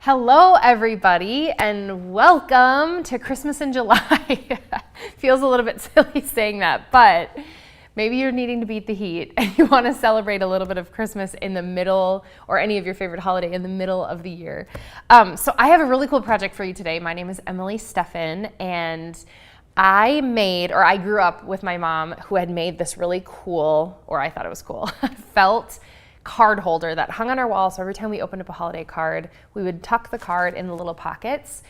Hello, everybody, and welcome to Christmas in July. Feels a little bit silly saying that, but maybe you're needing to beat the heat and you want to celebrate a little bit of Christmas in the middle, or any of your favorite holiday in the middle of the year. So I have a really cool project for you today. My name is Emily Steffen, and I grew up with my mom, who had made this really cool, or I thought it was cool, felt card holder that hung on our wall. So every time we opened up a holiday card, we would tuck the card in the little pockets.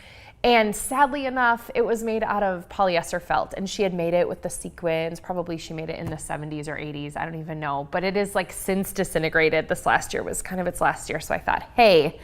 And sadly enough, it was made out of polyester felt, and she had made it with the sequins. Probably she made it in the 70s or 80s. I don't even know, but it is like since disintegrated. This last year was kind of its last year. So I thought, hey,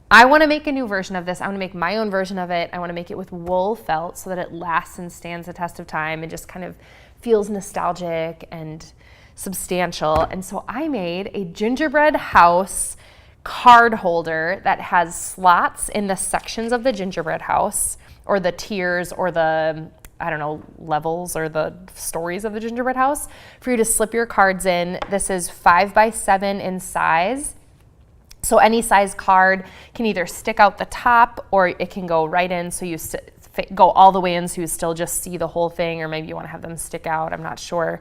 I want to make a new version of this. I want to make my own version of it. I want to make it with wool felt so that it lasts and stands the test of time and just kind of feels nostalgic and substantial. And so I made a gingerbread house card holder that has slots in the sections of the gingerbread house, or the tiers, or the, I don't know, levels or the stories of the gingerbread house, for you to slip your cards in. This is 5x7 in size. So any size card can either stick out the top, or it can go right in, so you go all the way in so you still just see the whole thing, or maybe you want to have them stick out, I'm not sure.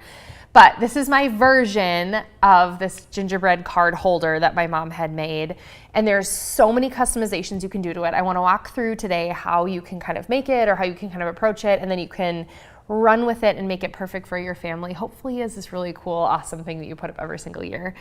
But this is my version of this gingerbread card holder that my mom had made. And there's so many customizations you can do to it. I want to walk through today how you can kind of make it, or how you can kind of approach it, and then you can run with it and make it perfect for your family. Hopefully it's this really cool, awesome thing that you put up every single year.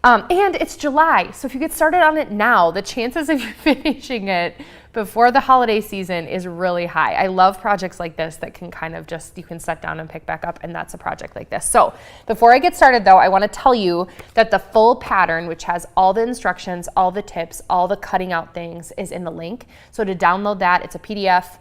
And it's July, so if you get started on it now, the chances of you finishing it before the holiday season is really high. I love projects like this that can kind of just, you can set down and pick back up, and that's a project like this. So before I get started though, I want to tell you that the full pattern, which has all the instructions, all the tips, all the cutting out things, is in the link. So to download that, it's a PDF.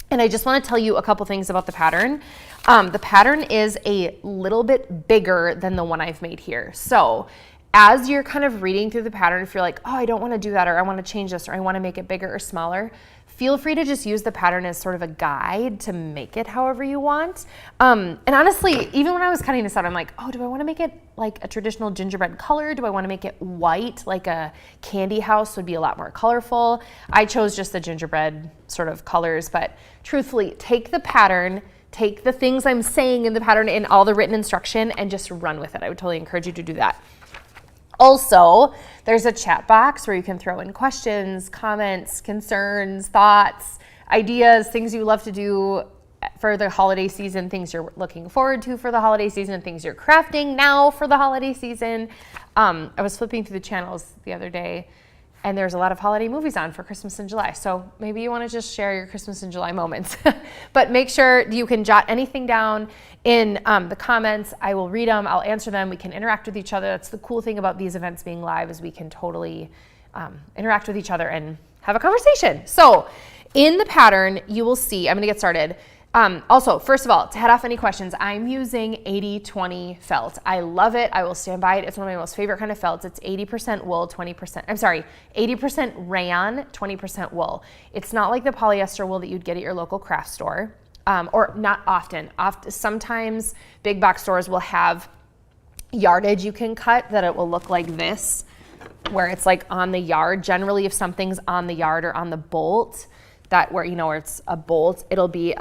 And I just want to tell you a couple things about the pattern. The pattern is a little bit bigger than the one I've made here. So as you're kind of reading through the pattern, if you're like, oh, I don't want to do that, or I want to change this, or I want to make it bigger or smaller, feel free to just use the pattern as sort of a guide to make it however you want. And honestly, even when I was cutting this out, I'm like, oh, do I want to make it like a traditional gingerbread color? Do I want to make it white, like a candy house would be a lot more colorful? I chose just the gingerbread sort of colors, but truthfully, take the pattern, take the things I'm saying in the pattern and all the written instruction, and just run with it. I would totally encourage you to do that. Also, there's a chat box where you can throw in questions, comments, concerns, thoughts, ideas, things you love to do for the holiday season, things you're looking forward to for the holiday season, things you're crafting now for the holiday season. I was flipping through the channels the other day, and there's a lot of holiday movies on for Christmas in July. So maybe you want to just share your Christmas in July moments. But make sure you can jot anything down in the comments. I will read them. I'll answer them. We can interact with each other. That's the cool thing about these events being live, is we can totally interact with each other and have a conversation. So in the pattern, you will see, I'm going to get started. Also, first of all, to head off any questions, I'm using 80-20 felt. I love it. I will stand by it. It's one of my most favorite kind of felts. It's 80% wool, 80% rayon, 20% wool. It's not like the polyester wool that you'd get at your local craft store, or not often. Sometimes big box stores will have yardage you can cut that it will look like this, where it's like on the yard. Generally, if something's on the yard or on the bolt, where it's a bolt, it'll be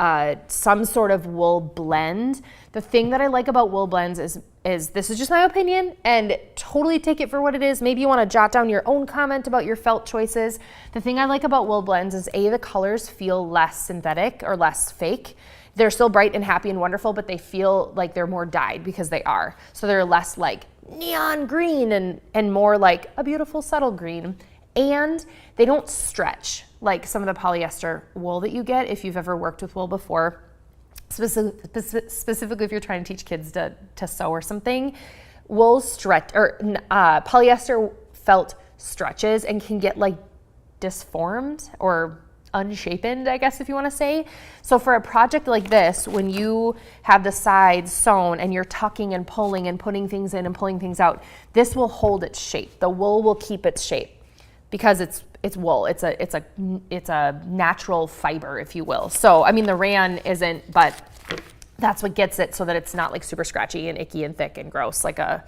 some sort of wool blend. The thing that I like about wool blends is this is just my opinion, and totally take it for what it is. Maybe you want to jot down your own comment about your felt choices. The thing I like about wool blends is the colors feel less synthetic or less fake. They're still bright and happy and wonderful, but they feel like they're more dyed because they are. So they're less like neon green and more like a beautiful subtle green. And they don't stretch like some of the polyester wool that you get if you've ever worked with wool before, specifically if you're trying to teach kids to sew or something. Wool stretch, or polyester felt stretches and can get like disformed or unshapen, I guess, if you want to say. So for a project like this, when you have the sides sewn and you're tucking and pulling and putting things in and pulling things out, this will hold its shape. The wool will keep its shape, because it's wool. It's a natural fiber, if you will. So I mean, the rayon isn't, but that's what gets it so that it's not like super scratchy and icky and thick and gross like a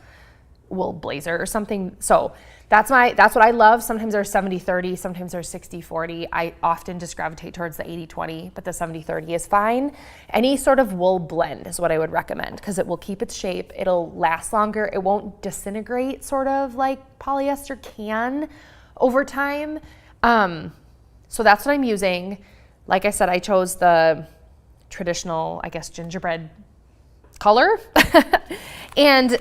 wool blazer or something. So that's what I love. Sometimes they're 70-30, sometimes they're 60-40. I often just gravitate towards the 80-20, but the 70-30 is fine. Any sort of wool blend is what I would recommend because it will keep its shape. It'll last longer. It won't disintegrate sort of like polyester can over time. So that's what I'm using. Like I said, I chose the traditional, I guess, gingerbread color. And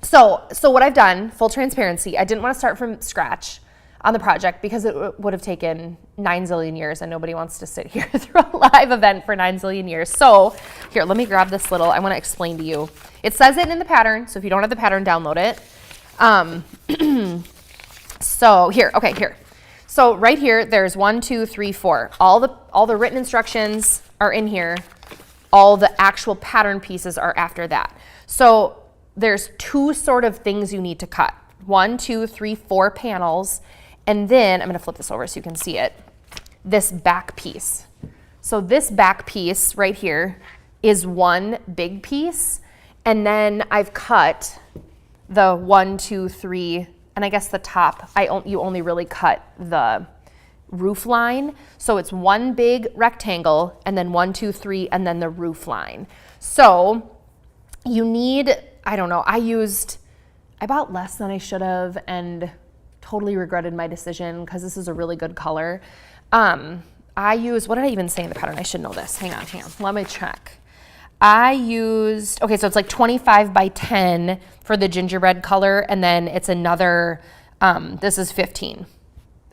so what I've done, full transparency, I didn't want to start from scratch on the project because it would have taken 9 zillion years and nobody wants to sit here through a live event for 9 zillion years. So here, let me grab this little, I want to explain to you. It says it in the pattern, so if you don't have the pattern, download it. So here. So right here, there's 1, 2, 3, 4. All the written instructions are in here. All the actual pattern pieces are after that. So there's 2 sort of things you need to cut. 1, 2, 3, 4 panels. And then, I'm gonna flip this over so you can see it, this back piece. So this back piece right here is one big piece. And then I've cut the 1, 2, 3, and I guess the top, you only really cut the roof line. So it's one big rectangle and then 1, 2, 3, and then the roof line. So you need, I don't know, I bought less than I should have and totally regretted my decision because this is a really good color. I use, what did I even say in the pattern? I should know this. Hang on. Let me check. Okay, so it's like 25 by 10 for the gingerbread color, and then it's another, this is 15,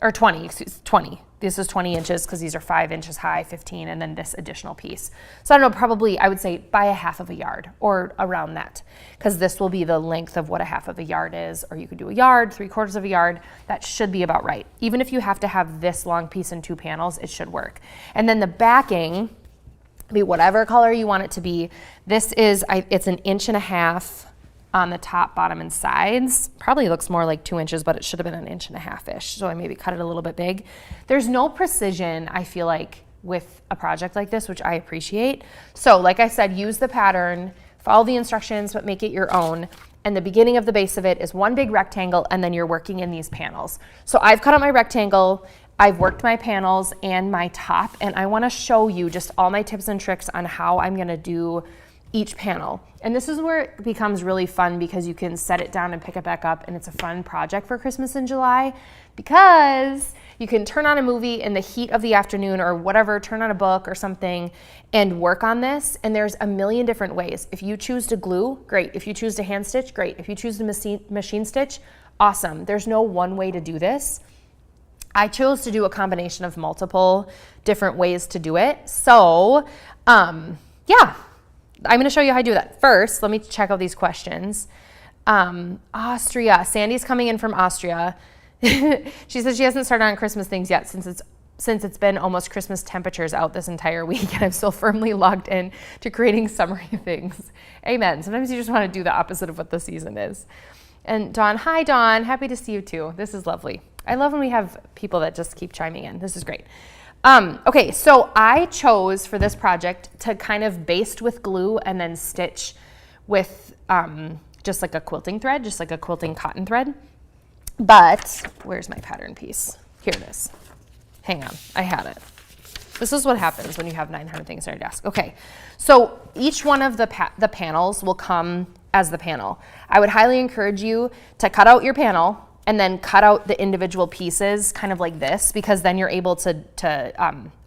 or 20, 20. This is 20 inches because these are 5 inches high, 15, and then this additional piece. So I don't know, probably I would say by 1/2 a yard or around that, because this will be the length of what 1/2 a yard is, or you could do a yard, 3/4 of a yard. That should be about right. Even if you have to have this long piece in 2 panels, it should work. And then the backing, be whatever color you want it to be. This is, it's 1.5 inches on the top, bottom, and sides. Probably looks more like 2 inches, but it should have been 1.5 inches-ish. So I maybe cut it a little bit big. There's no precision, I feel like, with a project like this, which I appreciate. So like I said, use the pattern, follow the instructions, but make it your own. And the beginning of the base of it is one big rectangle, and then you're working in these panels. So I've cut out my rectangle, I've worked my panels and my top, and I wanna show you just all my tips and tricks on how I'm gonna do each panel. And this is where it becomes really fun because you can set it down and pick it back up, and it's a fun project for Christmas in July because you can turn on a movie in the heat of the afternoon or whatever, turn on a book or something and work on this. And there's a million different ways. If you choose to glue, great. If you choose to hand stitch, great. If you choose to machine stitch, awesome. There's no one way to do this. I chose to do a combination of multiple different ways to do it. So, yeah, I'm gonna show you how I do that. First, let me check out these questions. Austria, Sandy's coming in from Austria. She says she hasn't started on Christmas things yet since it's been almost Christmas temperatures out this entire week, and I'm still firmly logged in to creating summery things. Amen. Sometimes you just wanna do the opposite of what the season is. And Dawn, hi Dawn, happy to see you too. This is lovely. I love when we have people that just keep chiming in. This is great. Okay, so I chose for this project to kind of baste with glue and then stitch with just like a quilting thread, just like a quilting cotton thread. But where's my pattern piece? Here it is. Hang on, I had it. This is what happens when you have 900 things on your desk. Okay, so each one of the panels will come as the panel. I would highly encourage you to cut out your panel and then cut out the individual pieces kind of like this, because then you're able to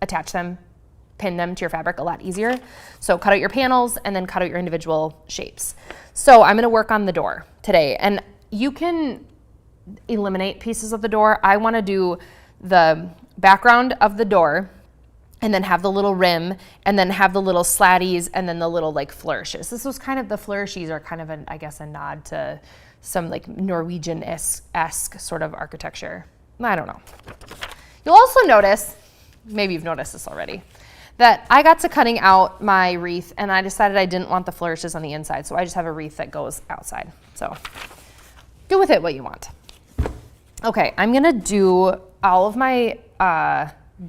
attach them, pin them to your fabric a lot easier. So cut out your panels and then cut out your individual shapes. So I'm gonna work on the door today, and you can eliminate pieces of the door. I wanna do the background of the door and then have the little rim and then have the little slatties and then the little like flourishes. This was kind of, the flourishes are kind of I guess a nod to some like Norwegian-esque sort of architecture. I don't know. You'll also notice, maybe you've noticed this already, that I got to cutting out my wreath and I decided I didn't want the flourishes on the inside, so I just have a wreath that goes outside. So do with it what you want. Okay, I'm gonna do, all of my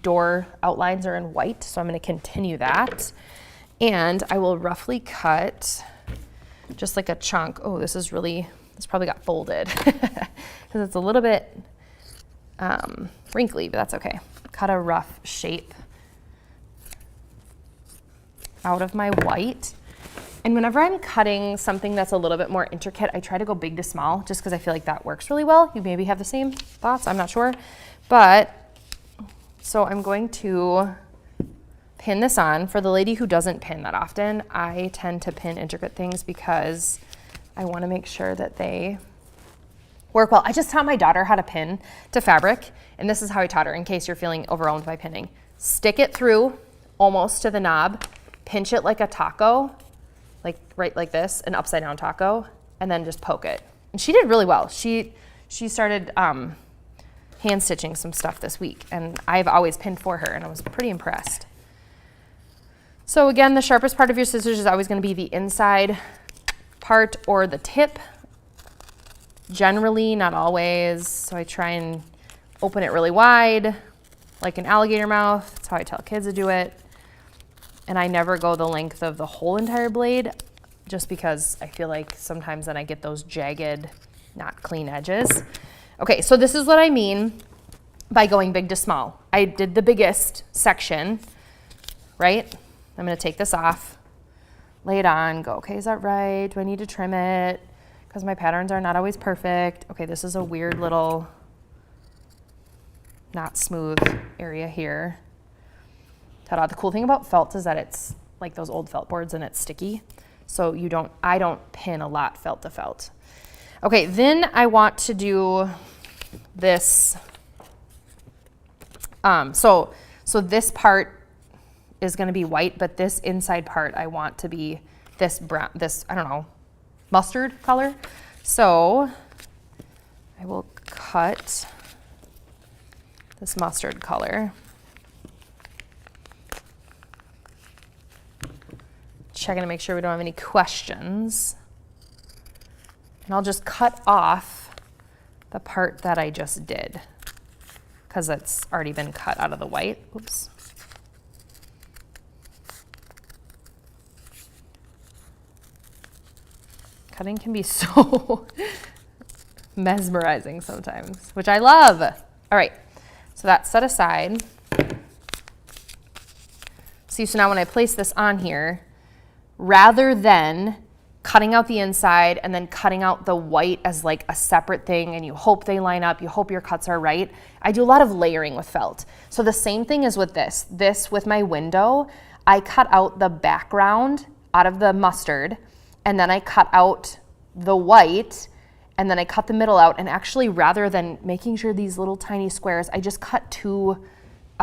door outlines are in white, so I'm gonna continue that. And I will roughly cut just like a chunk. Oh, this is really This probably got folded because it's a little bit wrinkly, but that's okay. Cut a rough shape out of my white. And whenever I'm cutting something that's a little bit more intricate, I try to go big to small just because I feel like that works really well. You maybe have the same thoughts, I'm not sure. But, so I'm going to pin this on. For the lady who doesn't pin that often, I tend to pin intricate things because I want to make sure that they work well. I just taught my daughter how to pin to fabric, and this is how I taught her in case you're feeling overwhelmed by pinning. Stick it through almost to the knob, pinch it like a taco, like right like this, an upside down taco, and then just poke it. And she did really well. She started hand stitching some stuff this week, and I've always pinned for her, and I was pretty impressed. So again, the sharpest part of your scissors is always going to be the inside part or the tip. Generally, not always. So I try and open it really wide, like an alligator mouth. That's how I tell kids to do it. And I never go the length of the whole entire blade just because I feel like sometimes then I get those jagged, not clean edges. Okay, so this is what I mean by going big to small. I did the biggest section, right? I'm gonna take this off, lay it on, go, okay, is that right? Do I need to trim it? Because my patterns are not always perfect. Okay, this is a weird little, not smooth area here. Ta-da. The cool thing about felt is that it's like those old felt boards and it's sticky. So I don't pin a lot felt to felt. Okay, then I want to do this. So this part is going to be white, but this inside part I want to be this brown, this, I don't know, mustard color. So I will cut this mustard color. Checking to make sure we don't have any questions. And I'll just cut off the part that I just did because it's already been cut out of the white. Oops. Cutting can be so mesmerizing sometimes, which I love. All right, so that's set aside. See, so now when I place this on here, rather than cutting out the inside and then cutting out the white as like a separate thing and you hope they line up, you hope your cuts are right, I do a lot of layering with felt. So the same thing is with this. This with my window, I cut out the background out of the mustard, and then I cut out the white, and then I cut the middle out, and actually rather than making sure these little tiny squares, I just cut two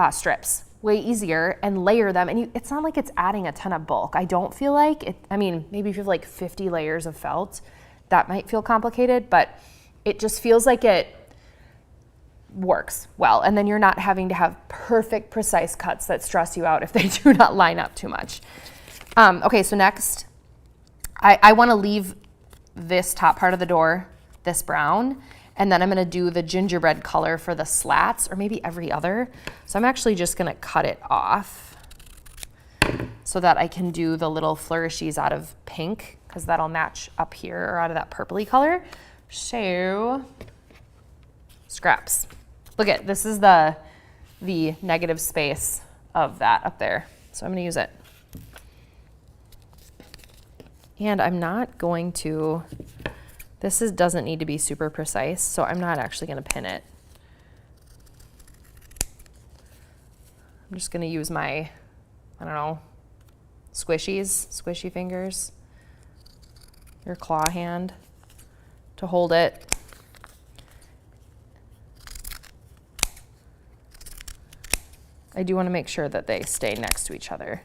strips. Way easier, and layer them, and it's not like it's adding a ton of bulk. I don't feel like it. I mean, maybe if you have like 50 layers of felt, that might feel complicated, but it just feels like it works well, and then you're not having to have perfect, precise cuts that stress you out if they do not line up too much. Okay, so next, I want to leave this top part of the door, this brown, and then I'm going to do the gingerbread color for the slats, or maybe every other. So I'm actually just going to cut it off so that I can do the little flourishes out of pink, because that'll match up here, or out of that purpley color. So, scraps. Look at, this is the negative space of that up there. So I'm going to use it. And I'm not going to, doesn't need to be super precise, so I'm not actually going to pin it. I'm just going to use my, I don't know, squishy fingers, your claw hand to hold it. I do want to make sure that they stay next to each other.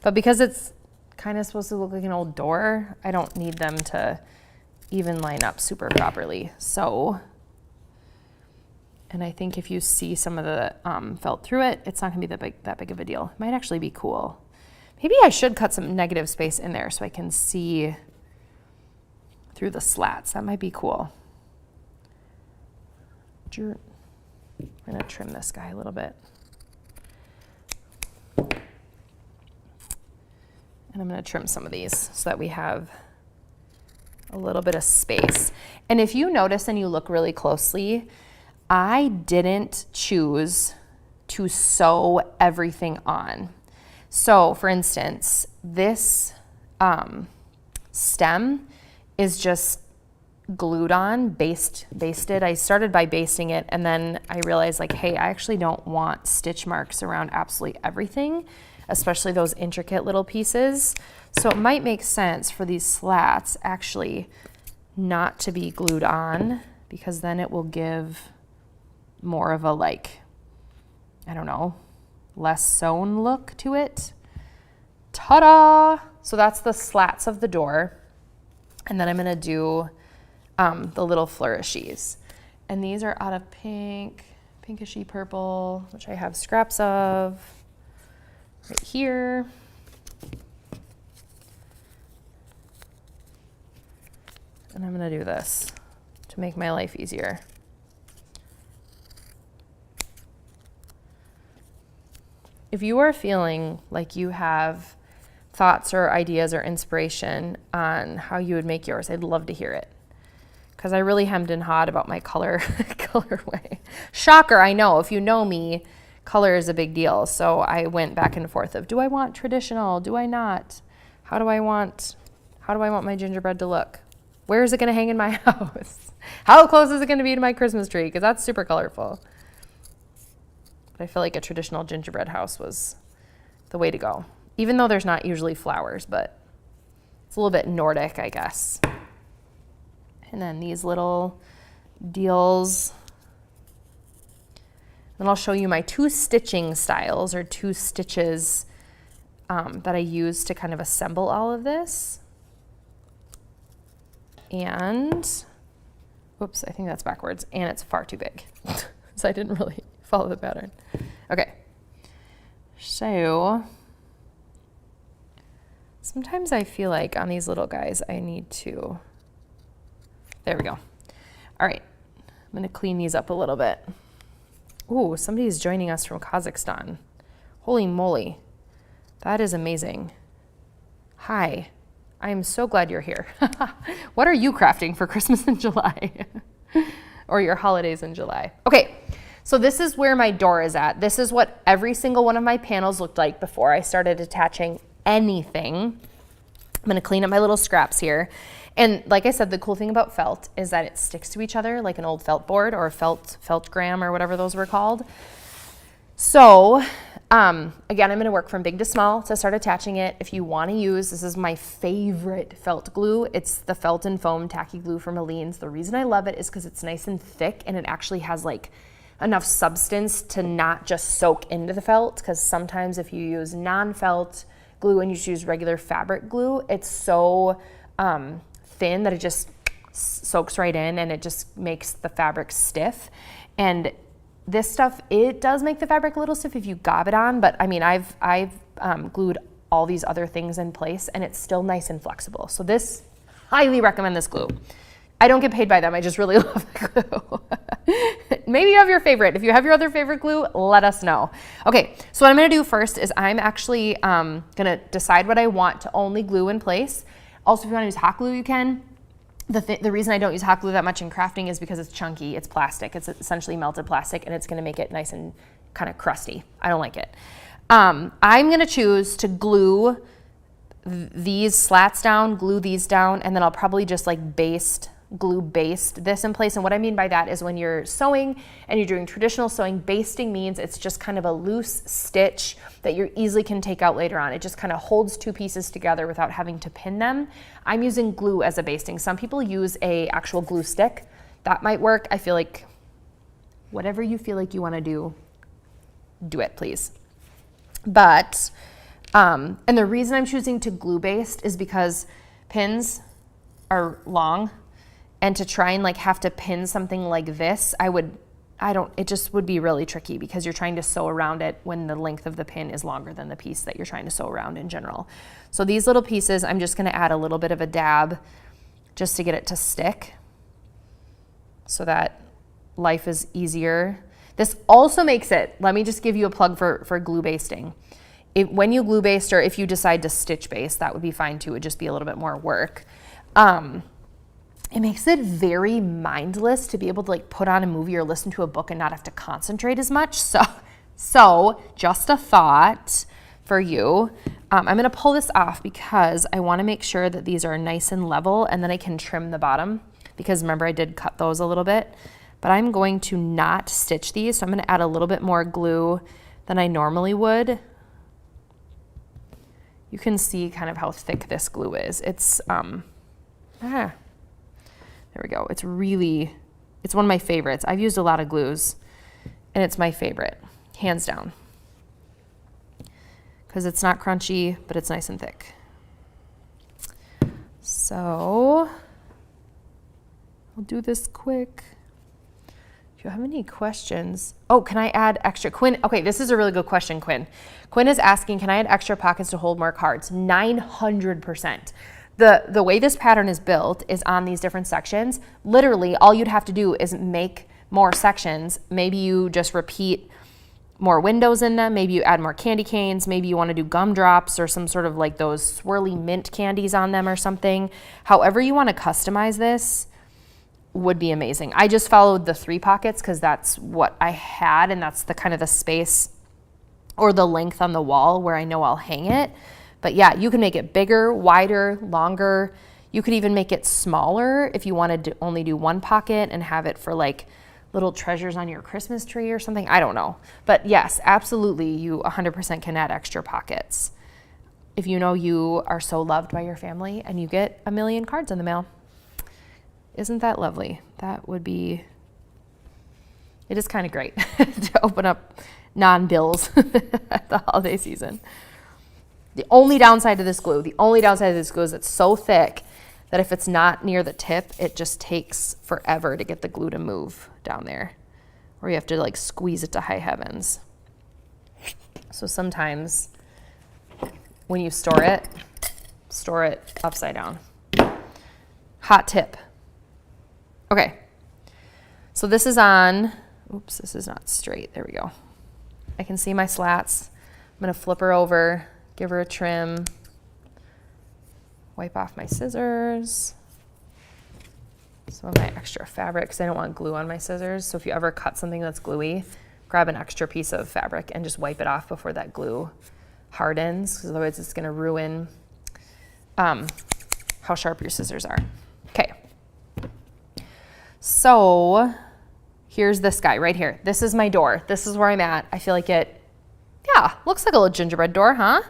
But because it's kind of supposed to look like an old door, I don't need them to even line up super properly. So, and I think if you see some of the felt through it, it's not gonna be that big of a deal. It might actually be cool. Maybe I should cut some negative space in there so I can see through the slats. That might be cool. I'm gonna trim this guy a little bit. And I'm gonna trim some of these so that we have a little bit of space. And if you notice and you look really closely, I didn't choose to sew everything on. So for instance, this stem is just glued on, basted. I started by basting it, and then I realized like, hey, I actually don't want stitch marks around absolutely everything, especially those intricate little pieces. So it might make sense for these slats actually not to be glued on, because then it will give more of a like, I don't know, less sewn look to it. Ta-da! So that's the slats of the door. And then I'm gonna do the little flourishes. And these are out of pink, pinkishy purple, which I have scraps of right here. And I'm gonna do this to make my life easier. If you are feeling like you have thoughts or ideas or inspiration on how you would make yours, I'd love to hear it. Because I really hemmed and hawed about my colorway. Shocker, I know. If you know me, color is a big deal. So I went back and forth of, do I want traditional? Do I not? How do I want my gingerbread to look? Where is it going to hang in my house? How close is it going to be to my Christmas tree? Because that's super colorful. But I feel like a traditional gingerbread house was the way to go. Even though there's not usually flowers, but it's a little bit Nordic, I guess. And then these little deals. Then I'll show you my 2 stitching styles, or 2 stitches that I use to kind of assemble all of this. And, whoops, I think that's backwards, and it's far too big. So I didn't really follow the pattern. Okay, so sometimes I feel like on these little guys I need to, there we go. All right, I'm gonna clean these up a little bit. Ooh, somebody's joining us from Kazakhstan. Holy moly, that is amazing. Hi, I am so glad you're here. What are you crafting for Christmas in July? Or your holidays in July? Okay. So this is where my door is at. This is what every single one of my panels looked like before I started attaching anything. I'm gonna clean up my little scraps here. And like I said, the cool thing about felt is that it sticks to each other like an old felt board or a felt gram or whatever those were called. So again, I'm gonna work from big to small to start attaching it. If you wanna use, this is my favorite felt glue. It's the Felt and Foam Tacky Glue from Aleene's. The reason I love it is because it's nice and thick, and it actually has like enough substance to not just soak into the felt, because sometimes if you use non-felt glue and you choose regular fabric glue, it's so thin that it just soaks right in and it just makes the fabric stiff. And this stuff, it does make the fabric a little stiff if you gob it on, but I mean, I've glued all these other things in place and it's still nice and flexible. So this, highly recommend this glue. I don't get paid by them, I just really love the glue. Maybe you have your favorite. If you have your other favorite glue, let us know. Okay, so what I'm gonna do first is I'm actually gonna decide what I want to only glue in place. Also, if you wanna use hot glue, you can. The reason I don't use hot glue that much in crafting is because it's chunky, it's plastic, it's essentially melted plastic, and it's gonna make it nice and kind of crusty. I don't like it. I'm gonna choose to glue these slats down, glue these down, and then I'll probably just like glue baste this in place. And what I mean by that is when you're sewing and you're doing traditional sewing, basting means it's just kind of a loose stitch that you easily can take out later on. It just kind of holds 2 pieces together without having to pin them. I'm using glue as a basting. Some people use a actual glue stick. That might work. I feel like whatever you feel like you want to do it, please. But, and the reason I'm choosing to glue baste is because pins are long, and to try and like have to pin something like this, it just would be really tricky because you're trying to sew around it when the length of the pin is longer than the piece that you're trying to sew around in general. So these little pieces, I'm just gonna add a little bit of a dab just to get it to stick so that life is easier. This also makes it, let me just give you a plug for glue basting. When you glue baste, or if you decide to stitch baste, that would be fine too, it would just be a little bit more work. it makes it very mindless to be able to like put on a movie or listen to a book and not have to concentrate as much. So just a thought for you. I'm going to pull this off because I want to make sure that these are nice and level, and then I can trim the bottom because remember I did cut those a little bit, but I'm going to not stitch these. So I'm going to add a little bit more glue than I normally would. You can see kind of how thick this glue is. It's, there we go. It's one of my favorites. I've used a lot of glues and it's my favorite, hands down. Because it's not crunchy, but it's nice and thick. So I'll do this quick. If you have any questions, oh, can I add extra? Quinn, okay, this is a really good question, Quinn. Quinn is asking, can I add extra pockets to hold more cards? 900%. The way this pattern is built is on these different sections. Literally, all you'd have to do is make more sections. Maybe you just repeat more windows in them. Maybe you add more candy canes. Maybe you want to do gumdrops or some sort of like those swirly mint candies on them or something. However you want to customize this would be amazing. I just followed the 3 pockets because that's what I had, and that's the kind of the space or the length on the wall where I know I'll hang it. But yeah, you can make it bigger, wider, longer. You could even make it smaller if you wanted to only do 1 pocket and have it for like little treasures on your Christmas tree or something. I don't know. But yes, absolutely, you 100% can add extra pockets. If you know you are so loved by your family and you get 1 million cards in the mail. Isn't that lovely? That would be, it is kind of great to open up non-bills at the holiday season. The only downside to this glue is it's so thick that if it's not near the tip, it just takes forever to get the glue to move down there. Or you have to like squeeze it to high heavens. So sometimes when you store it upside down. Hot tip. Okay, so this is on, oops, this is not straight. There we go. I can see my slats. I'm gonna flip her over, give her a trim, wipe off my scissors, some of my extra fabric because I don't want glue on my scissors. So if you ever cut something that's gluey, grab an extra piece of fabric and just wipe it off before that glue hardens, because otherwise it's gonna ruin how sharp your scissors are. Okay. So here's this guy right here. This is my door. This is where I'm at. I feel like it, yeah, looks like a little gingerbread door, huh?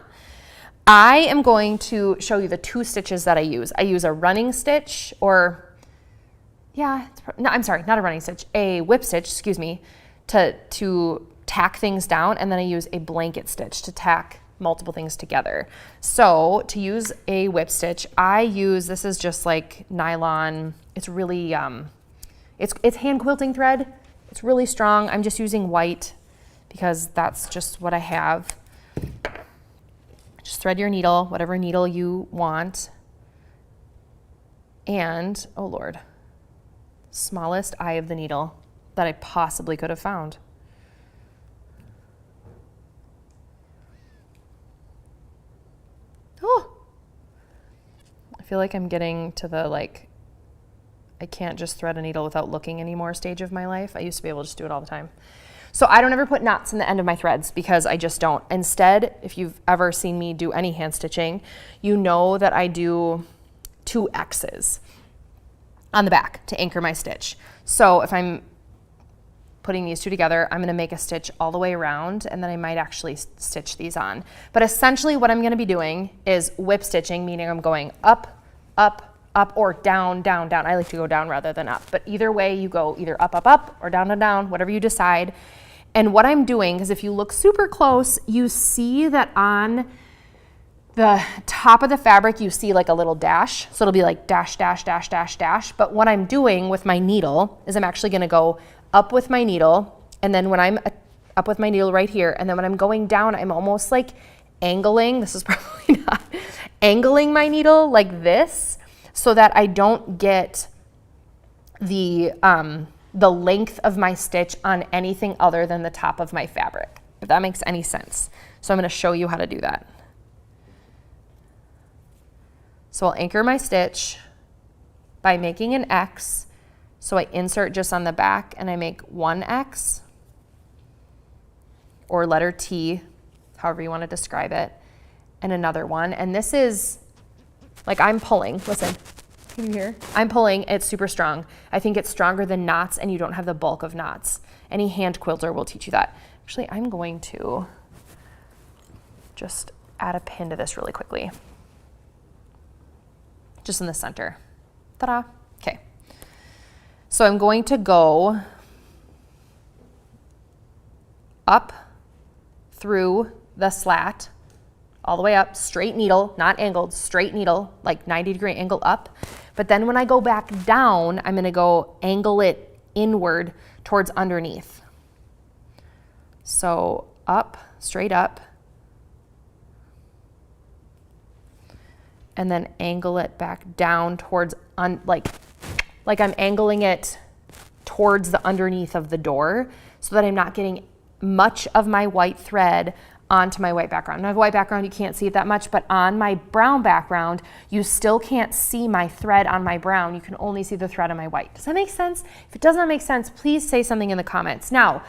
I am going to show you the 2 stitches that I use. I use a running stitch or, yeah, no, I'm sorry, not a running stitch, a whip stitch, excuse me, to tack things down, and then I use a blanket stitch to tack multiple things together. So to use a whip stitch, I use, this is just like nylon. It's really, it's hand quilting thread. It's really strong. I'm just using white because that's just what I have. Just thread your needle, whatever needle you want. And, oh Lord, smallest eye of the needle that I possibly could have found. Oh, I feel like I'm getting to the like, I can't just thread a needle without looking anymore stage of my life. I used to be able to just do it all the time. So I don't ever put knots in the end of my threads because I just don't. Instead, if you've ever seen me do any hand stitching, you know that I do 2 X's on the back to anchor my stitch. So if I'm putting these 2 together, I'm gonna make a stitch all the way around, and then I might actually stitch these on. But essentially what I'm gonna be doing is whip stitching, meaning I'm going up, up, up, or down, down, down. I like to go down rather than up, but either way you go either up, up, up, or down, down, down, whatever you decide. And what I'm doing, because if you look super close, you see that on the top of the fabric, you see like a little dash. So it'll be like dash, dash, dash, dash, dash. But what I'm doing with my needle is I'm actually gonna go up with my needle, and then when I'm up with my needle right here, and then when I'm going down, I'm almost like angling, this is probably not, angling my needle like this, so that I don't get the length of my stitch on anything other than the top of my fabric, if that makes any sense. So I'm gonna show you how to do that. So I'll anchor my stitch by making an X. So I insert just on the back and I make one X, or letter T, however you want to describe it, and another one. And this is, like, I'm pulling, listen, can you hear? I'm pulling, it's super strong. I think it's stronger than knots, and you don't have the bulk of knots. Any hand quilter will teach you that. Actually, I'm going to just add a pin to this really quickly. Just in the center. Ta-da. Okay. So I'm going to go up through the slat, all the way up, straight needle, not angled, straight needle, like 90-degree angle up. But then when I go back down, I'm gonna go angle it inward towards underneath. So up, straight up, and then angle it back down towards, like I'm angling it towards the underneath of the door so that I'm not getting much of my white thread onto my white background. Now I have a white background, you can't see it that much, but on my brown background, you still can't see my thread on my brown. You can only see the thread on my white. Does that make sense? If it does not make sense, please say something in the comments. Now,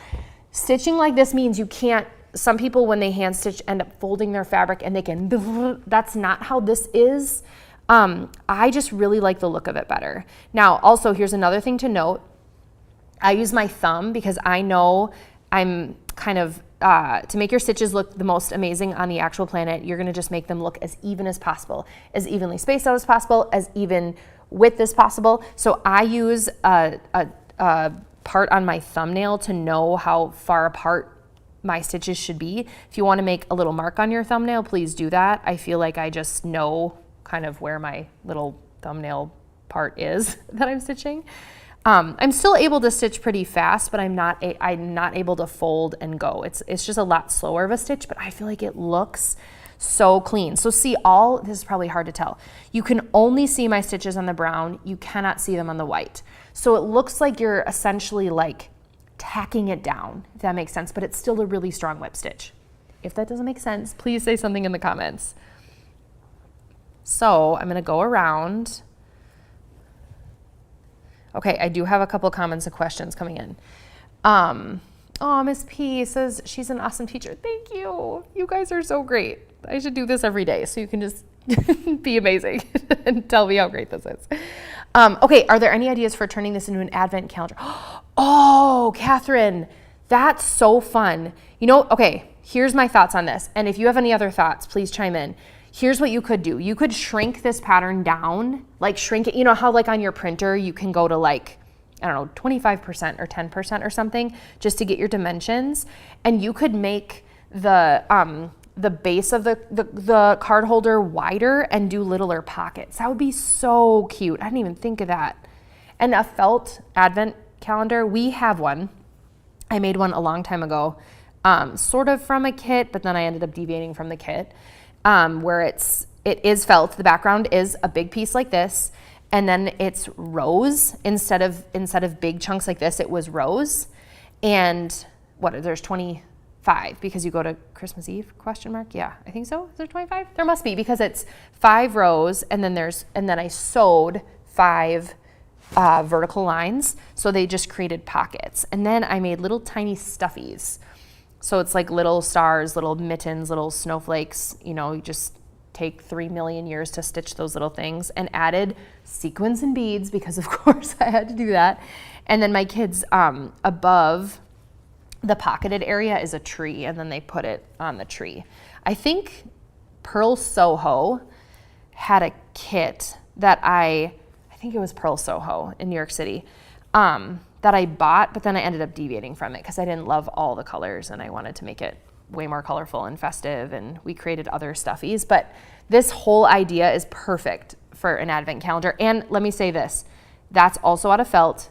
stitching like this means you can't, some people when they hand stitch end up folding their fabric and they can, that's not how this is. I just really like the look of it better. Now, also here's another thing to note. I use my thumb because I know I'm kind of, to make your stitches look the most amazing on the actual planet, you're gonna just make them look as even as possible, as evenly spaced out as possible, as even width as possible. So I use a part on my thumbnail to know how far apart my stitches should be. If you wanna make a little mark on your thumbnail, please do that. I feel like I just know kind of where my little thumbnail part is that I'm stitching. I'm still able to stitch pretty fast, but I'm not able to fold and go. It's just a lot slower of a stitch, but I feel like it looks so clean. So see this is probably hard to tell. You can only see my stitches on the brown. You cannot see them on the white. So it looks like you're essentially like tacking it down, if that makes sense, but it's still a really strong whip stitch. If that doesn't make sense, please say something in the comments. So I'm gonna go around. Okay, I do have a couple comments and questions coming in. Oh, Miss P says she's an awesome teacher. Thank you. You guys are so great. I should do this every day so you can just be amazing and tell me how great this is. Okay, are there any ideas for turning this into an advent calendar? Oh, Catherine, that's so fun. You know, okay, here's my thoughts on this. And if you have any other thoughts, please chime in. Here's what you could do. You could shrink this pattern down, like shrink it. You know how like on your printer, you can go to like, I don't know, 25% or 10% or something just to get your dimensions. And you could make the base of the card holder wider and do littler pockets. That would be so cute. I didn't even think of that. And a felt advent calendar, we have one. I made one a long time ago, sort of from a kit, but then I ended up deviating from the kit. Where it is felt. The background is a big piece like this, and then it's rows instead of big chunks like this. It was rows, and there's 25 because you go to Christmas Eve ? Yeah, I think so. Is there 25? There must be because it's 5 rows, and then I sewed 5 vertical lines, so they just created pockets, and then I made little tiny stuffies. So it's like little stars, little mittens, little snowflakes. You know, you just take 3 million years to stitch those little things, and added sequins and beads because of course I had to do that. And then my kids, above the pocketed area is a tree, and then they put it on the tree. I think Pearl Soho had a kit that I think it was Pearl Soho in New York City, that I bought, but then I ended up deviating from it because I didn't love all the colors and I wanted to make it way more colorful and festive, and we created other stuffies. But this whole idea is perfect for an advent calendar. And let me say this, that's also out of felt,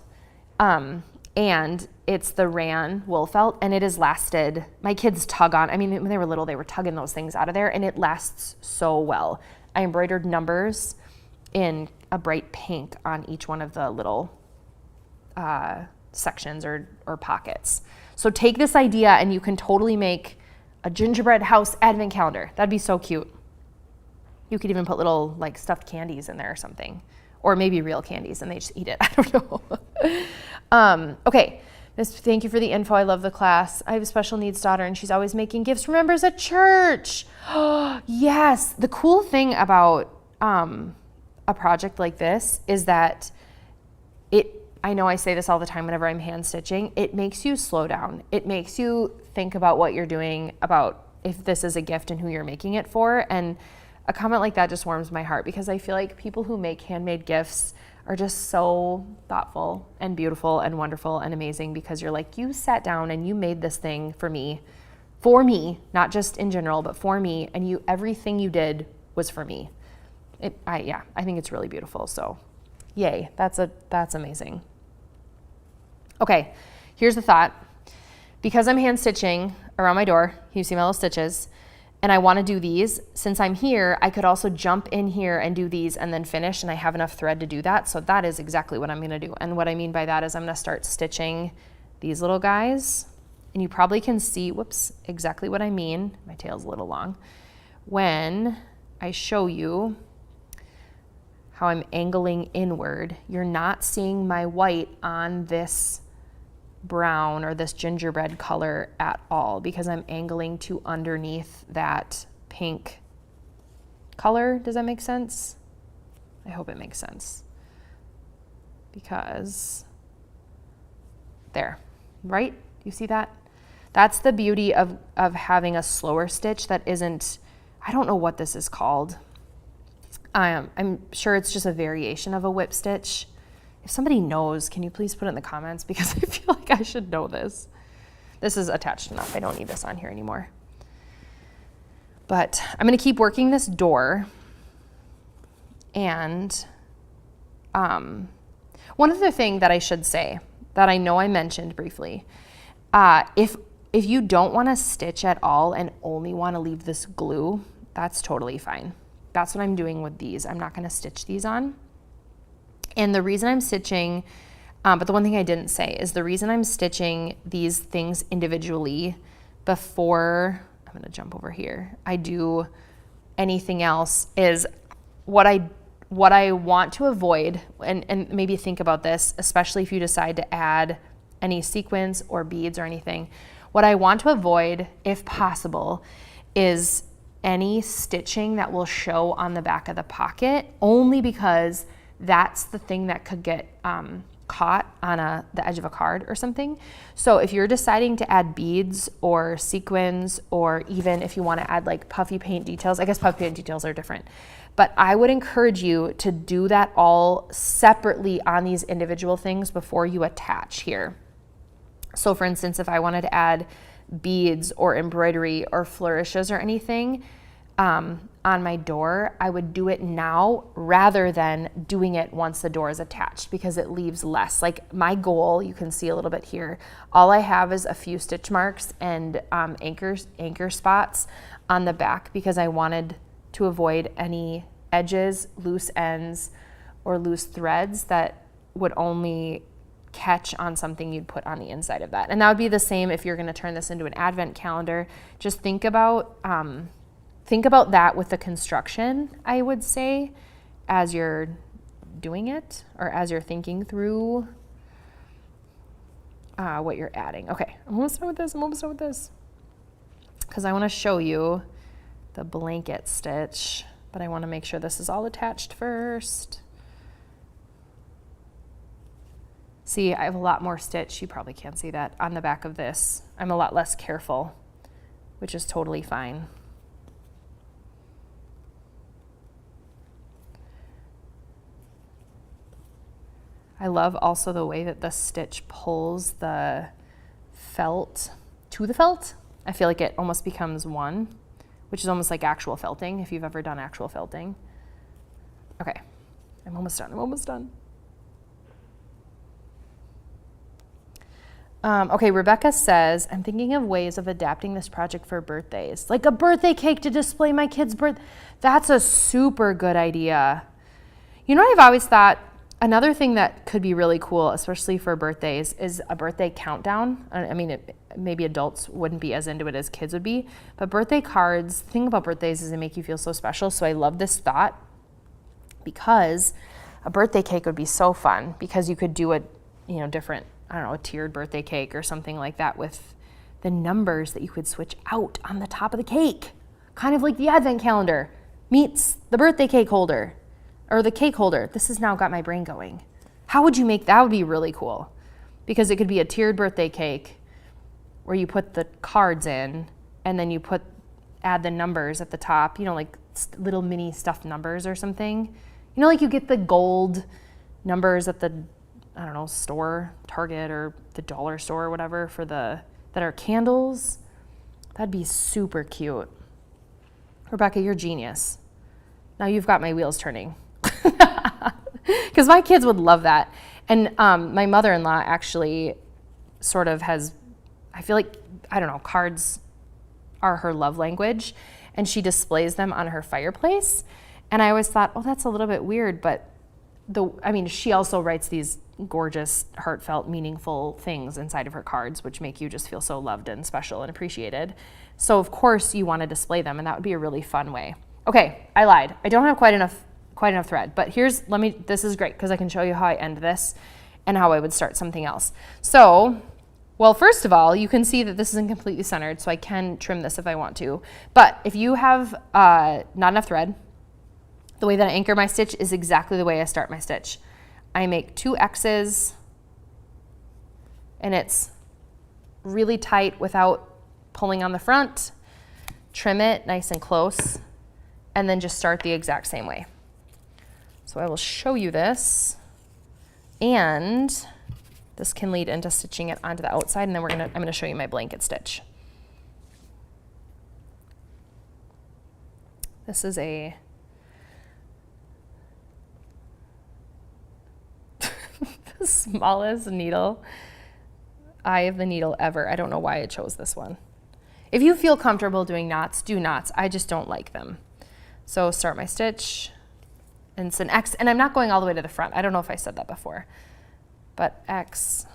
and it's the Ran wool felt, and it has lasted, my kids tug on, I mean, when they were little, they were tugging those things out of there, and it lasts so well. I embroidered numbers in a bright pink on each one of the little sections or pockets. So take this idea and you can totally make a gingerbread house advent calendar. That'd be so cute. You could even put little like stuffed candies in there or something, or maybe real candies and they just eat it. I don't know. Okay. Thank you for the info. I love the class. I have a special needs daughter and she's always making gifts for members at church. Yes. The cool thing about a project like this is that I know I say this all the time whenever I'm hand stitching, it makes you slow down. It makes you think about what you're doing, about if this is a gift and who you're making it for. And a comment like that just warms my heart because I feel like people who make handmade gifts are just so thoughtful and beautiful and wonderful and amazing because you're like, you sat down and you made this thing for me, not just in general, but for me. And everything you did was for me. I think it's really beautiful. So yay, that's amazing. Okay, here's the thought. Because I'm hand stitching around my door, you see my little stitches, and I want to do these, since I'm here, I could also jump in here and do these and then finish, and I have enough thread to do that. So that is exactly what I'm going to do. And what I mean by that is I'm going to start stitching these little guys, and you probably can see, exactly what I mean. My tail's a little long. When I show you how I'm angling inward, you're not seeing my white on this brown or this gingerbread color at all because I'm angling to underneath that pink color. Does that make sense? I hope it makes sense. Because there, right? You see that? That's the beauty of having a slower stitch that isn't, I don't know what this is called. I'm sure it's just a variation of a whip stitch. If somebody knows, can you please put it in the comments because I feel like I should know this. This is attached enough. I don't need this on here anymore. But I'm going to keep working this door. And one other thing that I should say that I know I mentioned briefly, if you don't want to stitch at all and only want to leave this glue, that's totally fine. That's what I'm doing with these. I'm not going to stitch these on. And the reason I'm stitching, but the one thing I didn't say is the reason I'm stitching these things individually before, I'm going to jump over here, I do anything else is what I want to avoid, and maybe think about this, especially if you decide to add any sequins or beads or anything. What I want to avoid, if possible, is any stitching that will show on the back of the pocket, only because that's the thing that could get caught on the edge of a card or something. So if you're deciding to add beads or sequins, or even if you want to add like puffy paint details, I guess puffy paint details are different, but I would encourage you to do that all separately on these individual things before you attach here. So for instance, if I wanted to add beads or embroidery or flourishes or anything on my door, I would do it now rather than doing it once the door is attached, because it leaves less. Like my goal, you can see a little bit here, all I have is a few stitch marks and anchor spots on the back because I wanted to avoid any edges, loose ends, or loose threads that would only catch on something you'd put on the inside of that. And that would be the same if you're going to turn this into an advent calendar. Just think about that with the construction, I would say, as you're doing it or as you're thinking through what you're adding. Okay, I'm almost done with this. Because I want to show you the blanket stitch, but I want to make sure this is all attached first. See, I have a lot more stitch, you probably can't see that, on the back of this. I'm a lot less careful, which is totally fine. I love also the way that the stitch pulls the felt to the felt. I feel like it almost becomes one, which is almost like actual felting, if you've ever done actual felting. Okay, I'm almost done. Okay, Rebecca says, I'm thinking of ways of adapting this project for birthdays. Like a birthday cake to display my kid's birth. That's a super good idea. You know what I've always thought? Another thing that could be really cool, especially for birthdays, is a birthday countdown. I mean, maybe adults wouldn't be as into it as kids would be, but birthday cards, the thing about birthdays is they make you feel so special. So I love this thought because A birthday cake would be so fun because you could do a, different, I don't know, a tiered birthday cake or something like that with the numbers that you could switch out on the top of the cake. Kind of like the advent calendar meets the birthday cake holder or the cake holder. This has now got my brain going. How would you make that? Would be really cool because it could be a tiered birthday cake where you put the cards in and then you add the numbers at the top, like little mini stuffed numbers or something. Like you get the gold numbers at the, I don't know, store, Target or the dollar store or whatever that are candles. That'd be super cute. Rebecca, you're genius. Now you've got my wheels turning. Because my kids would love that. And my mother-in-law actually sort of has, I feel like, I don't know, cards are her love language. And she displays them on her fireplace. And I always thought, oh, that's a little bit weird. But she also writes these gorgeous, heartfelt, meaningful things inside of her cards, which make you just feel so loved and special and appreciated. So of course you want to display them, and that would be a really fun way. Okay, I lied. I don't have quite enough thread, but this is great because I can show you how I end this and how I would start something else. So, well, first of all, you can see that this isn't completely centered, so I can trim this if I want to. But if you have not enough thread, the way that I anchor my stitch is exactly the way I start my stitch. I make 2 X's, and it's really tight without pulling on the front. Trim it nice and close, and then just start the exact same way. So I will show you this, and this can lead into stitching it onto the outside, and then I'm gonna show you my blanket stitch. This is the smallest eye of the needle ever. I don't know why I chose this one. If you feel comfortable doing knots, do knots. I just don't like them. So start my stitch, and it's an X, and I'm not going all the way to the front. I don't know if I said that before, but X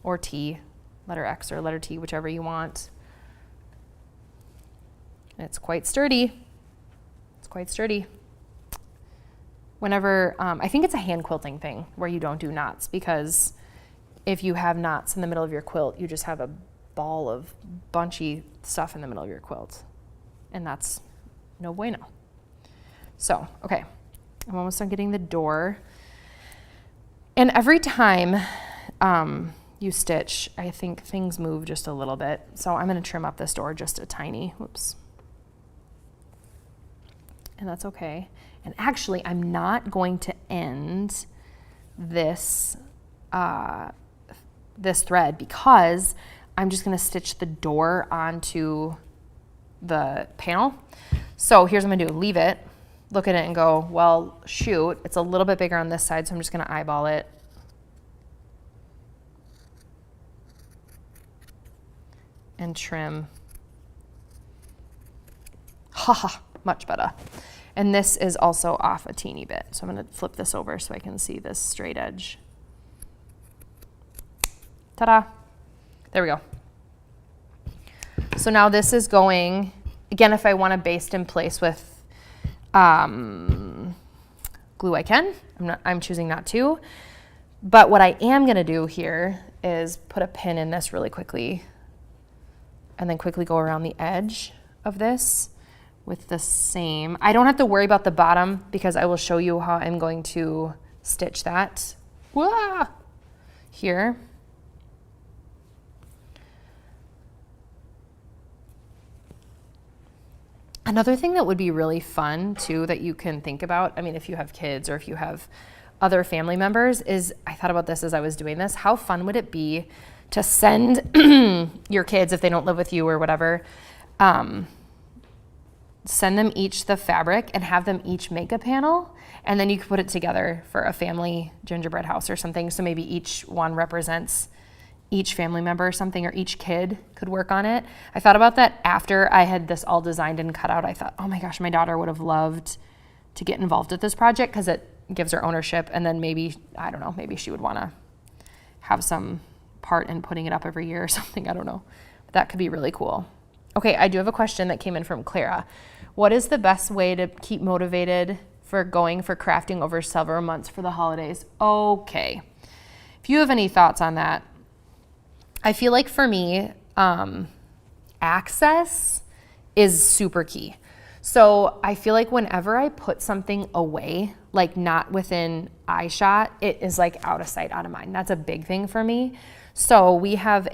or T, letter X or letter T, whichever you want. And it's quite sturdy. It's quite sturdy. Whenever, I think it's a hand quilting thing where you don't do knots, because if you have knots in the middle of your quilt, you just have a ball of bunchy stuff in the middle of your quilt. And that's no bueno. So, okay, I'm almost done getting the door. And every time you stitch, I think things move just a little bit. So I'm gonna trim up this door just a tiny, whoops. And that's okay. And actually, I'm not going to end this this thread because I'm just gonna stitch the door onto the panel. So here's what I'm gonna do, leave it, look at it and go, well, shoot, it's a little bit bigger on this side, so I'm just gonna eyeball it. And trim. Haha, much better. And this is also off a teeny bit. So I'm gonna flip this over so I can see this straight edge. Ta-da, there we go. So now this is going, again, if I wanna baste in place with glue, I can. I'm choosing not to. But what I am gonna do here is put a pin in this really quickly and then quickly go around the edge of this with the same. I don't have to worry about the bottom because I will show you how I'm going to stitch that. Wah! Here. Another thing that would be really fun too that you can think about, I mean, if you have kids or if you have other family members, is, I thought about this as I was doing this, how fun would it be to send your kids, if they don't live with you or whatever, send them each the fabric and have them each make a panel, and then you could put it together for a family gingerbread house or something. So maybe each one represents each family member or something, or each kid could work on it. I thought about that after I had this all designed and cut out. I thought, oh my gosh, my daughter would have loved to get involved with this project because it gives her ownership, and then maybe, I don't know, maybe she would want to have some part in putting it up every year or something. I don't know. But that could be really cool. Okay, I do have a question that came in from Clara. What is the best way to keep motivated for going for crafting over several months for the holidays. Okay. If you have any thoughts on that, I feel like for me, access is super key. So I feel like whenever I put something away, like not within eye shot, it is like out of sight, out of mind. That's a big thing for me. So we have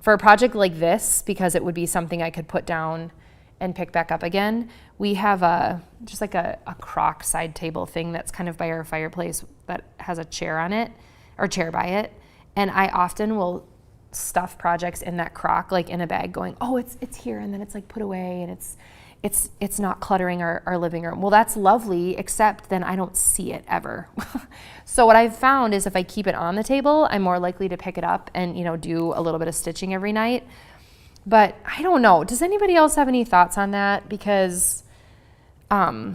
for a project like this, because it would be something I could put down and pick back up again, we have just like a crock side table thing that's kind of by our fireplace that has a chair on it, or chair by it. And I often will stuff projects in that crock, like in a bag, going, oh, it's here, and then it's like put away, and it's not cluttering our living room. Well, that's lovely, except then I don't see it ever. So what I've found is if I keep it on the table, I'm more likely to pick it up and, do a little bit of stitching every night. But I don't know. Does anybody else have any thoughts on that? Because I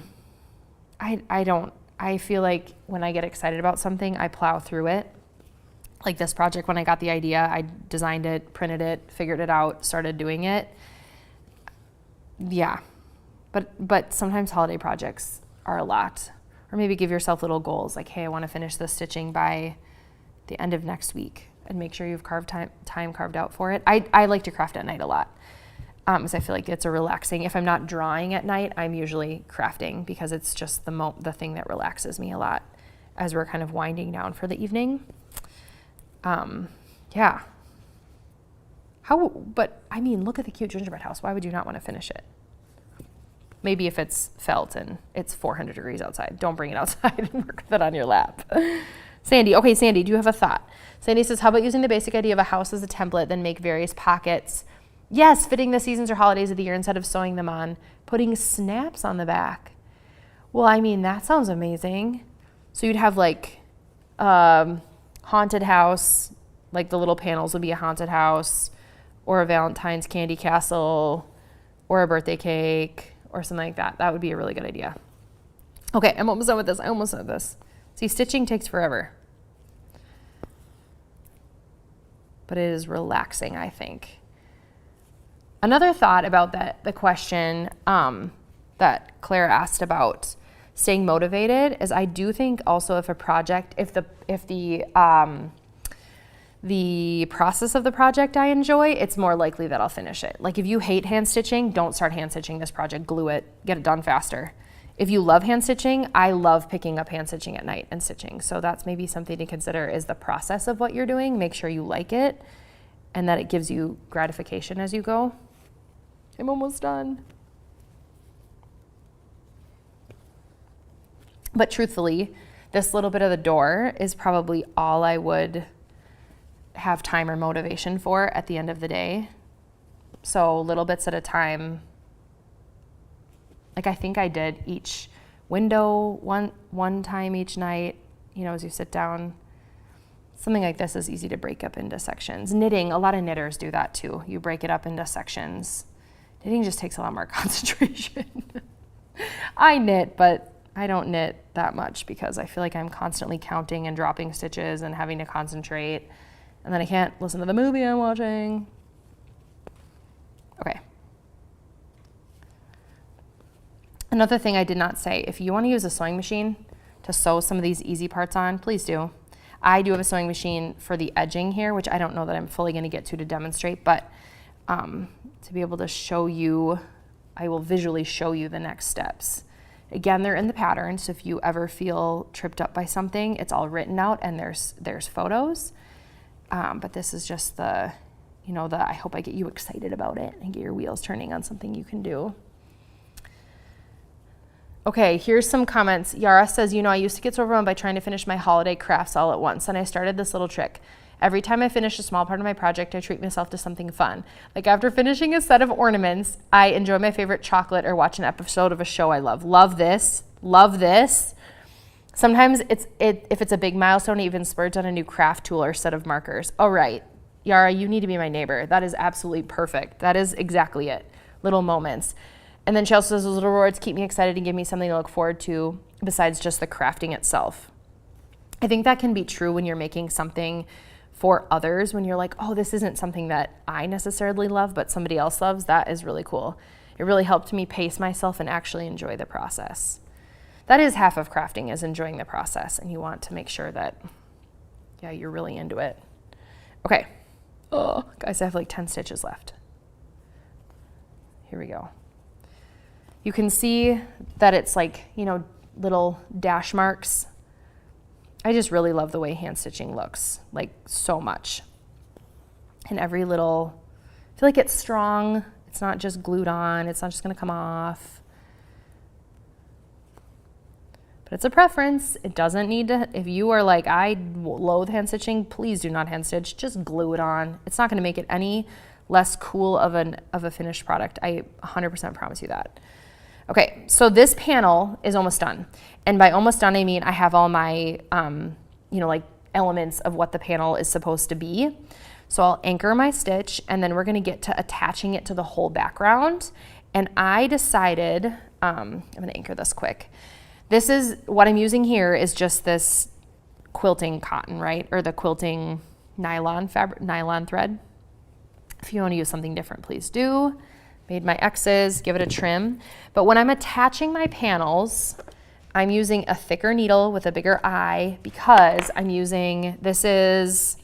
feel like when I get excited about something, I plow through it. Like this project, when I got the idea, I designed it, printed it, figured it out, started doing it. Yeah. But sometimes holiday projects are a lot. Or maybe give yourself little goals like, hey, I want to finish this stitching by the end of next week, and make sure you've carved time carved out for it. I like to craft at night a lot, because I feel like it's a relaxing. If I'm not drawing at night, I'm usually crafting, because it's just the thing that relaxes me a lot as we're kind of winding down for the evening. Yeah. But I mean, look at the cute gingerbread house. Why would you not want to finish it? Maybe if it's felt and it's 400 degrees outside, don't bring it outside and work with it on your lap. Sandy, do you have a thought? Sandy says, how about using the basic idea of a house as a template, then make various pockets? Yes, fitting the seasons or holidays of the year instead of sewing them on, putting snaps on the back. Well, I mean, that sounds amazing. So you'd have like haunted house, like the little panels would be a haunted house, or a Valentine's candy castle, or a birthday cake, or something like that. That would be a really good idea. Okay, I'm almost done with this. I almost done with this. See, stitching takes forever. But it is relaxing, I think. Another thought about the question that Claire asked about staying motivated is, I do think also if the process of the project I enjoy, it's more likely that I'll finish it. Like if you hate hand stitching, don't start hand stitching this project, glue it, get it done faster. If you love hand stitching, I love picking up hand stitching at night and stitching. So that's maybe something to consider, is the process of what you're doing. Make sure you like it and that it gives you gratification as you go. I'm almost done. But truthfully, this little bit of the door is probably all I would have time or motivation for at the end of the day. So little bits at a time. Like I think I did each window one time each night, as you sit down. Something like this is easy to break up into sections. Knitting, a lot of knitters do that too. You break it up into sections. Knitting just takes a lot more concentration. I knit, but I don't knit that much because I feel like I'm constantly counting and dropping stitches and having to concentrate. And then I can't listen to the movie I'm watching. Okay. Another thing I did not say, if you want to use a sewing machine to sew some of these easy parts on, please do. I do have a sewing machine for the edging here, which I don't know that I'm fully going to get to demonstrate, but to be able to show you, I will visually show you the next steps. Again, they're in the pattern, so if you ever feel tripped up by something, it's all written out and there's photos. But this is just I hope I get you excited about it and get your wheels turning on something you can do. Okay, here's some comments. Yara says, I used to get so overwhelmed by trying to finish my holiday crafts all at once, and I started this little trick. Every time I finish a small part of my project, I treat myself to something fun. Like after finishing a set of ornaments, I enjoy my favorite chocolate or watch an episode of a show I love. Love this. Sometimes if it's a big milestone, it even spurts on a new craft tool or set of markers. All right, Yara, you need to be my neighbor. That is absolutely perfect. That is exactly it. Little moments. And then she also says, those little rewards keep me excited and give me something to look forward to besides just the crafting itself. I think that can be true when you're making something for others, when you're like, oh, this isn't something that I necessarily love, but somebody else loves. That is really cool. It really helped me pace myself and actually enjoy the process. that is half of crafting, is enjoying the process, and you want to make sure that, yeah, you're really into it. Okay. Oh, guys, I have like 10 stitches left. Here we go. You can see that it's like, you know, little dash marks. I just really love the way hand stitching looks, like so much. And every little, I feel like it's strong. It's not just glued on. It's not just gonna come off. But it's a preference. It doesn't need to, if you are like, I loathe hand stitching, please do not hand stitch, just glue it on. It's not gonna make it any less cool of a finished product. I 100% promise you that. Okay, so this panel is almost done. And by almost done, I mean I have all my, you know, like elements of what the panel is supposed to be. So I'll anchor my stitch, and then we're gonna get to attaching it to the whole background. And I decided, I'm gonna anchor this quick. This is, what I'm using here is just this quilting cotton, right? Or the quilting nylon thread. If you wanna use something different, please do. Made my X's, give it a trim. But when I'm attaching my panels, I'm using a thicker needle with a bigger eye because I'm using, this is,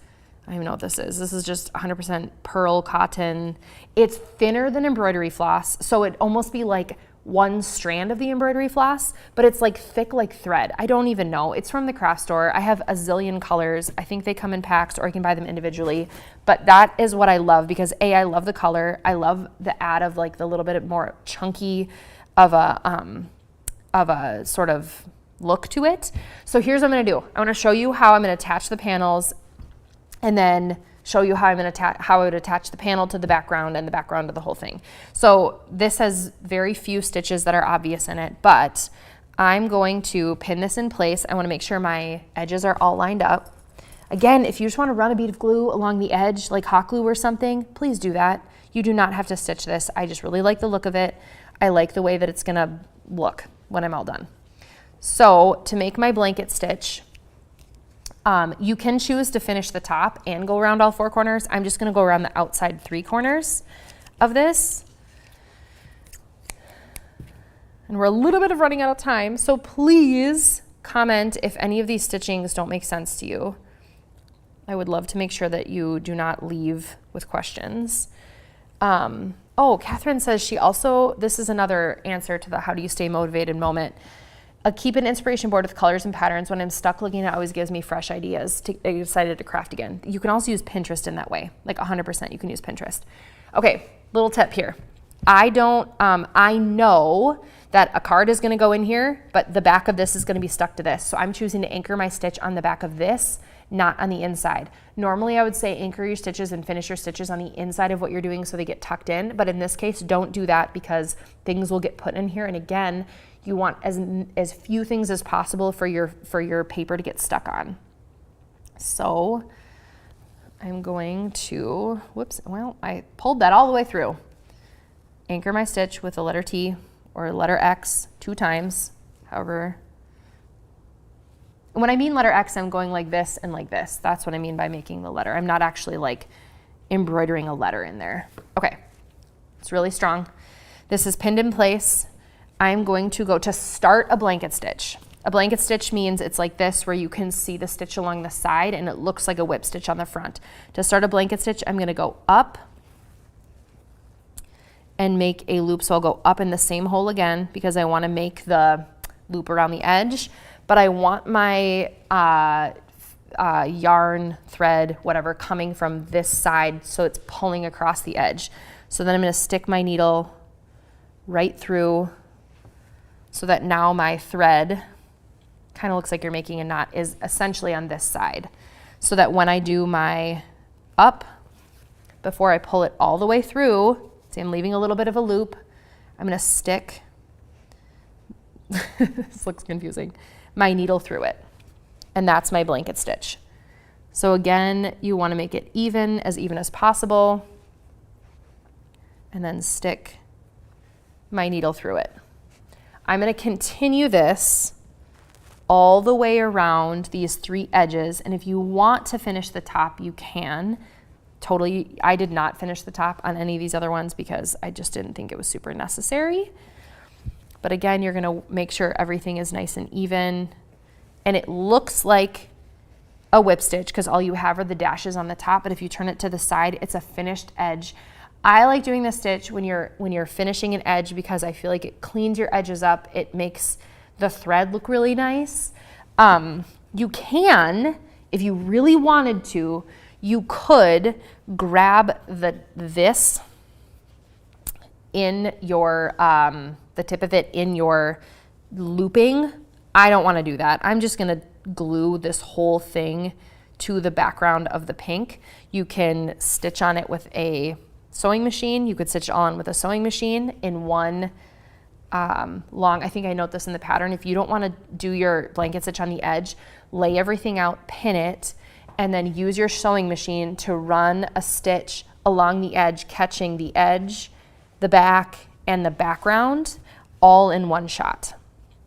I don't even know what this is. This is just 100% pearl cotton. It's thinner than embroidery floss, so it'd almost be like one strand of the embroidery floss, but it's like thick like thread. I don't even know. It's from the craft store. I have a zillion colors. I think they come in packs, or I can buy them individually. But that is what I love because A, I love the color. I love the add of like the little bit more chunky of a sort of look to it. So here's what I'm gonna do. I wanna show you how I'm gonna attach the panels, and then show you how how I would attach the panel to the background and the background to the whole thing. So this has very few stitches that are obvious in it, but I'm going to pin this in place. I wanna make sure my edges are all lined up. Again, if you just wanna run a bead of glue along the edge, like hot glue or something, please do that. You do not have to stitch this. I just really like the look of it. I like the way that it's gonna look when I'm all done. So to make my blanket stitch, you can choose to finish the top and go around all 4 corners. I'm just gonna go around the outside 3 corners of this. And we're a little bit of running out of time, so please comment if any of these stitchings don't make sense to you. I would love to make sure that you do not leave with questions. Oh, Catherine says she also, this is another answer to the how do you stay motivated moment. Keep an inspiration board with colors and patterns. When I'm stuck looking, it always gives me fresh ideas. I decided to craft again. You can also use Pinterest in that way. Like 100% you can use Pinterest. Okay, little tip here. I know that a card is gonna go in here, but the back of this is gonna be stuck to this. So I'm choosing to anchor my stitch on the back of this, not on the inside. Normally I would say anchor your stitches and finish your stitches on the inside of what you're doing so they get tucked in. But in this case, don't do that because things will get put in here. And again, you want as few things as possible for your paper to get stuck on. So I'm going to, whoops, well, I pulled that all the way through. Anchor my stitch with the letter T or letter X 2 times, however. When I mean letter X, I'm going like this and like this. That's what I mean by making the letter. I'm not actually like embroidering a letter in there. Okay, it's really strong. This is pinned in place. I'm going to go to start a blanket stitch. A blanket stitch means it's like this, where you can see the stitch along the side and it looks like a whip stitch on the front. To start a blanket stitch, I'm gonna go up and make a loop. So I'll go up in the same hole again because I wanna make the loop around the edge, but I want my yarn, thread, whatever, coming from this side so it's pulling across the edge. So then I'm gonna stick my needle right through so that now my thread kind of looks like you're making a knot is essentially on this side. So that when I do my up, before I pull it all the way through, see I'm leaving a little bit of a loop, I'm gonna stick, this looks confusing, my needle through it. And that's my blanket stitch. So again, you wanna make it even as possible, and then stick my needle through it. I'm gonna continue this all the way around these 3 edges, and if you want to finish the top, you can. Totally, I did not finish the top on any of these other ones because I just didn't think it was super necessary. But again, you're gonna make sure everything is nice and even. And it looks like a whip stitch because all you have are the dashes on the top, but if you turn it to the side, it's a finished edge. I like doing this stitch when you're finishing an edge because I feel like it cleans your edges up. It makes the thread look really nice. You can, if you really wanted to, you could grab this in your, the tip of it in your looping. I don't want to do that. I'm just going to glue this whole thing to the background of the pink. You can stitch on it with a sewing machine. You could stitch on with a sewing machine in one long, I think I note this in the pattern. If you don't want to do your blanket stitch on the edge, lay everything out, pin it, and then use your sewing machine to run a stitch along the edge, catching the edge, the back, and the background all in one shot.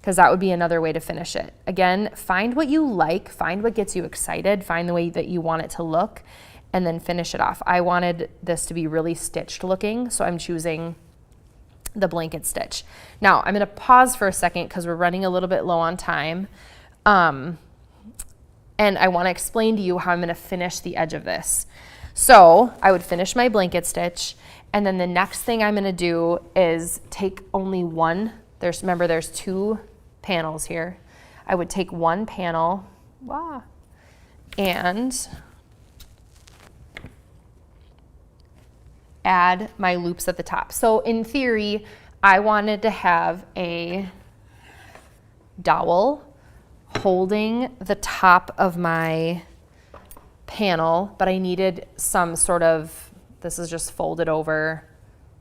Because that would be another way to finish it. Again, find what you like, find what gets you excited, find the way that you want it to look, and then finish it off. I wanted this to be really stitched looking, so I'm choosing the blanket stitch. Now, I'm gonna pause for a second because we're running a little bit low on time. And I wanna explain to you how I'm gonna finish the edge of this. So I would finish my blanket stitch, and then the next thing I'm gonna do is take only one, remember there's two panels here. I would take one panel, and add my loops at the top. So in theory, I wanted to have a dowel holding the top of my panel, but I needed some sort of, this is just folded over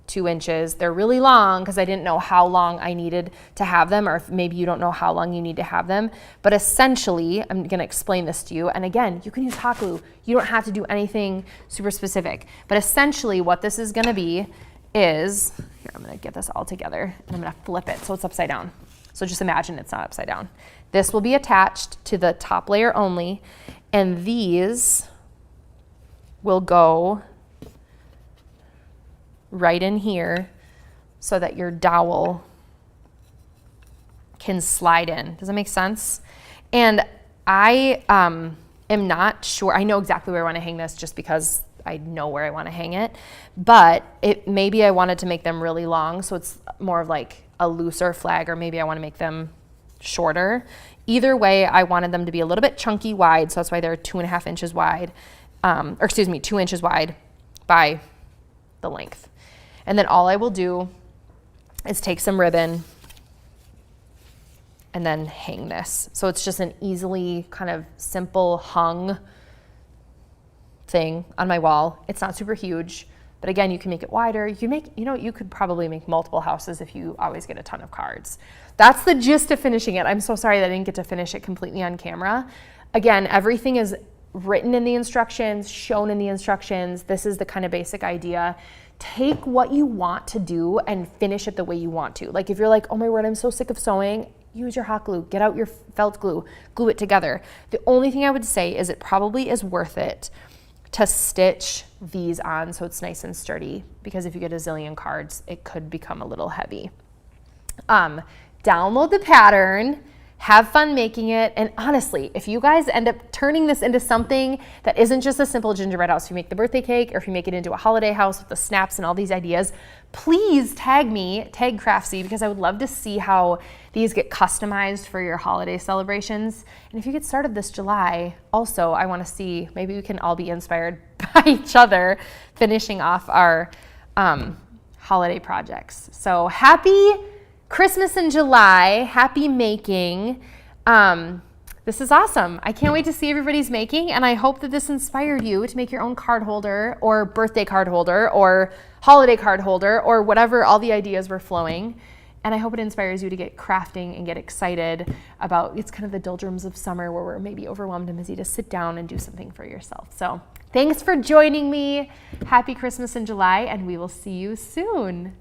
2 inches. They're really long because I didn't know how long I needed to have them, or if maybe you don't know how long you need to have them. But essentially, I'm gonna explain this to you. And again, you can use hot glue. You don't have to do anything super specific. But essentially what this is gonna be is, here, I'm gonna get this all together and I'm gonna flip it so it's upside down. So just imagine it's not upside down. This will be attached to the top layer only, and these will go right in here so that your dowel can slide in. Does that make sense? And I am not sure, I know exactly where I want to hang this just because I know where I want to hang it, but maybe I wanted to make them really long so it's more of like a looser flag, or maybe I want to make them shorter. Either way, I wanted them to be a little bit chunky wide, so that's why they're 2.5 inches wide, 2 inches wide by the length. And then all I will do is take some ribbon and then hang this. So it's just an easily kind of simple hung thing on my wall. It's not super huge, but again, you can make it wider. You can make, you could probably make multiple houses if you always get a ton of cards. That's the gist of finishing it. I'm so sorry that I didn't get to finish it completely on camera. Again, everything is written in the instructions, shown in the instructions. This is the kind of basic idea. Take what you want to do and finish it the way you want to. Like if you're like, oh my word, I'm so sick of sewing, use your hot glue, get out your felt glue, glue it together. The only thing I would say is it probably is worth it to stitch these on so it's nice and sturdy, because if you get a zillion cards, it could become a little heavy. Download the pattern, have fun making it, and honestly, if you guys end up turning this into something that isn't just a simple gingerbread house, if you make the birthday cake or if you make it into a holiday house with the snaps and all these ideas, please tag me, tag Craftsy, because I would love to see how these get customized for your holiday celebrations. And if you get started this July, also, I want to see, maybe we can all be inspired by each other finishing off our holiday projects. So happy Christmas in July, happy making. This is awesome. I can't wait to see everybody's making, and I hope that this inspired you to make your own card holder or birthday card holder or holiday card holder or whatever, all the ideas were flowing. And I hope it inspires you to get crafting and get excited about, it's kind of the doldrums of summer where we're maybe overwhelmed and busy, to sit down and do something for yourself. So thanks for joining me. Happy Christmas in July, and we will see you soon.